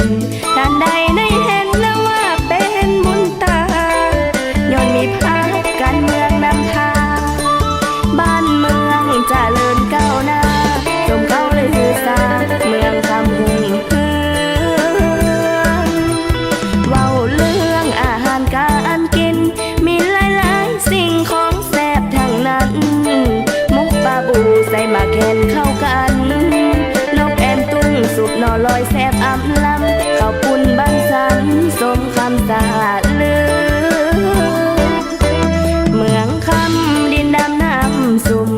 นท่านใดได้เห็นแล้วว่าเป็นบุญตาย้อนมีพรรคการเมืองนำทางบ้านเมืองเจริญก้าวหน้าสมเก้าลือสาเมืองคำหุ่งเฮืองเว้าเรื่องอาหารการกินมีหลายๆสิ่งของแซ่บทั้งนั้นมุกปลาบูใส่มาแคนเข้ากันนกแอมตุ้งสุกนอลอยแซ่บอำลำข้าวปุ้นบ้านสันสมคำสาลือเมืองคำดินดำน้ำสุ่ม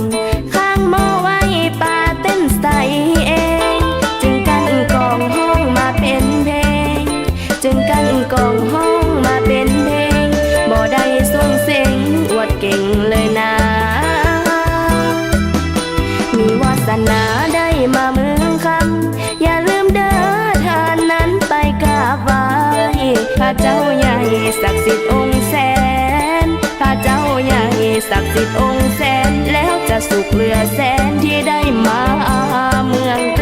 ข้างหม้อไว้ปลาเต้นใส่เองจึงกันกองห้องมาเป็นเพลงจึงกันกองห้องมาเป็นเพลงบ่ได้ส่งเสียงอวดเก่งเลยนะมีวาสนาได้มาเมืองคำอย่าลืมเด้อท่านนั้นไปกราบไหว้พระเจ้าใหญ่ศักดิ์สิทธิ์องค์แสนพระเจ้าใหญ่ศักดิ์สิทธิ์องค์แสนแล้วจะสุขเหลือแสนที่ได้มาเมืองค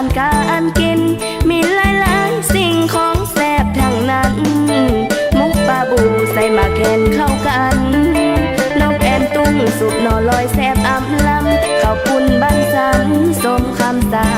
ำการกินมีหลายๆสิ่งของแซ่บทั้งนั้นมุกปลาบูใส่มาแคนเข้ากันนกแอมตุ้งสุกนอลอยแซ่บอำลำข้าวปุ้นบ้านสันสมคำสา